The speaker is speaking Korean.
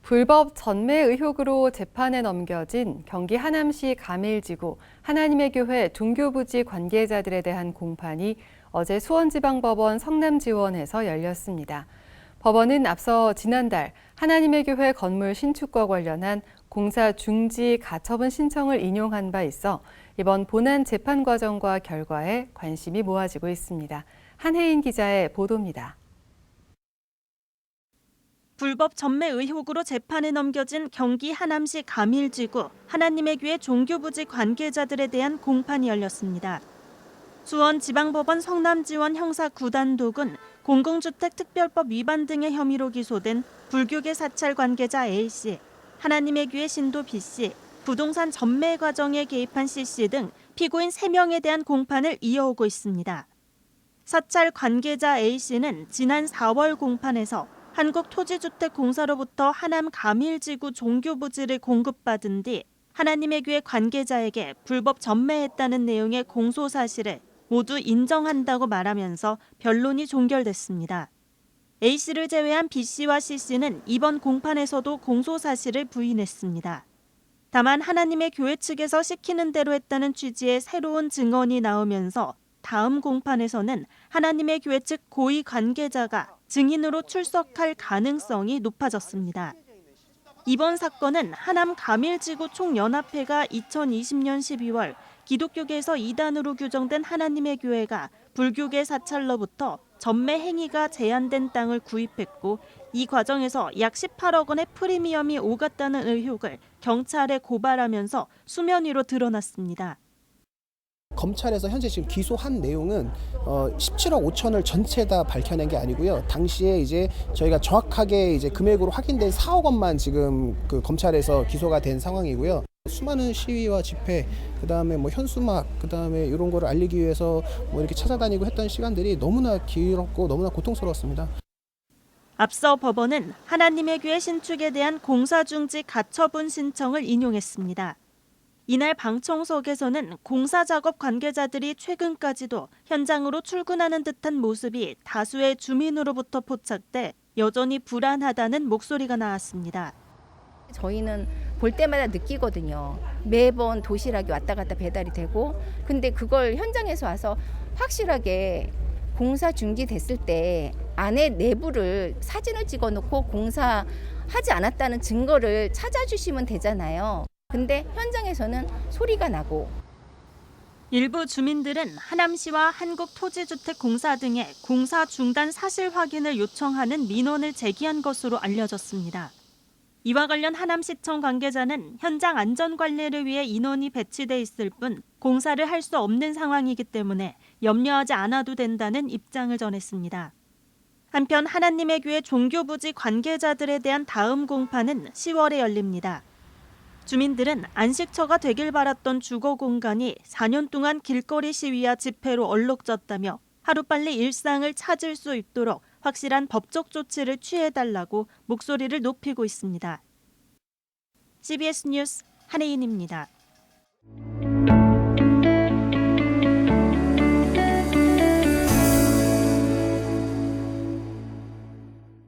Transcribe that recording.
불법 전매 의혹으로 재판에 넘겨진 경기 하남시 가밀지구 하나님의 교회 종교부지 관계자들에 대한 공판이 어제 수원지방법원 성남지원에서 열렸습니다. 법원은 앞서 지난달 하나님의 교회 건물 신축과 관련한 공사 중지 가처분 신청을 인용한 바 있어 이번 본안 재판 과정과 결과에 관심이 모아지고 있습니다. 한혜인 기자의 보도입니다. 불법 전매 의혹으로 재판에 넘겨진 경기 하남시 가밀지구 하나님의 교회 종교부지 관계자들에 대한 공판이 열렸습니다. 수원지방법원 성남지원 형사 9단독은 공공주택특별법 위반 등의 혐의로 기소된 불교계 사찰 관계자 A씨, 하나님의 교회 신도 B씨, 부동산 전매 과정에 개입한 C씨 등 피고인 3명에 대한 공판을 이어오고 있습니다. 사찰 관계자 A씨는 지난 4월 공판에서 한국토지주택공사로부터 하남 가밀지구 종교부지를 공급받은 뒤 하나님의 교회 관계자에게 불법 전매했다는 내용의 공소 사실을 모두 인정한다고 말하면서 변론이 종결됐습니다. A씨를 제외한 B씨와 C씨는 이번 공판에서도 공소 사실을 부인했습니다. 다만 하나님의 교회 측에서 시키는 대로 했다는 취지의 새로운 증언이 나오면서 다음 공판에서는 하나님의 교회 측 고위 관계자가 증인으로 출석할 가능성이 높아졌습니다. 이번 사건은 하남 가밀지구 총연합회가 2020년 12월 기독교계에서 이단으로 규정된 하나님의 교회가 불교계 사찰로부터 전매 행위가 제한된 땅을 구입했고 이 과정에서 약 18억 원의 프리미엄이 오갔다는 의혹을 경찰에 고발하면서 수면 위로 드러났습니다. 검찰에서 현재 지금 기소한 내용은 17억 5천을 전체 다 밝혀낸 게 아니고요. 당시에 이제 저희가 정확하게 이제 금액으로 확인된 4억 원만 지금 그 검찰에서 기소가 된 상황이고요. 수많은 시위와 집회, 그다음에 뭐 현수막, 그다음에 이런 거를 알리기 위해서 뭐 이렇게 찾아다니고 했던 시간들이 너무나 길었고 너무나 고통스러웠습니다. 앞서 법원은 하나님의 교회 신축에 대한 공사중지 가처분 신청을 인용했습니다. 이날 방청석에서는 공사작업 관계자들이 최근까지도 현장으로 출근하는 듯한 모습이 다수의 주민으로부터 포착돼 여전히 불안하다는 목소리가 나왔습니다. 저희는 볼 때마다 느끼거든요. 매번 도시락이 왔다 갔다 배달이 되고, 근데 그걸 현장에서 와서 확실하게 공사 중지됐을 때 안에 내부를 사진을 찍어놓고 공사하지 않았다는 증거를 찾아주시면 되잖아요. 근데 현장에서는 소리가 나고. 일부 주민들은 하남시와 한국토지주택공사 등에 공사 중단 사실 확인을 요청하는 민원을 제기한 것으로 알려졌습니다. 이와 관련 하남시청 관계자는 현장 안전관리를 위해 인원이 배치돼 있을 뿐 공사를 할 수 없는 상황이기 때문에 염려하지 않아도 된다는 입장을 전했습니다. 한편 하나님의 교회 종교부지 관계자들에 대한 다음 공판은 10월에 열립니다. 주민들은 안식처가 되길 바랐던 주거 공간이 4년 동안 길거리 시위와 집회로 얼룩졌다며 하루빨리 일상을 찾을 수 있도록 확실한 법적 조치를 취해달라고 목소리를 높이고 있습니다. CBS 뉴스 한혜인입니다.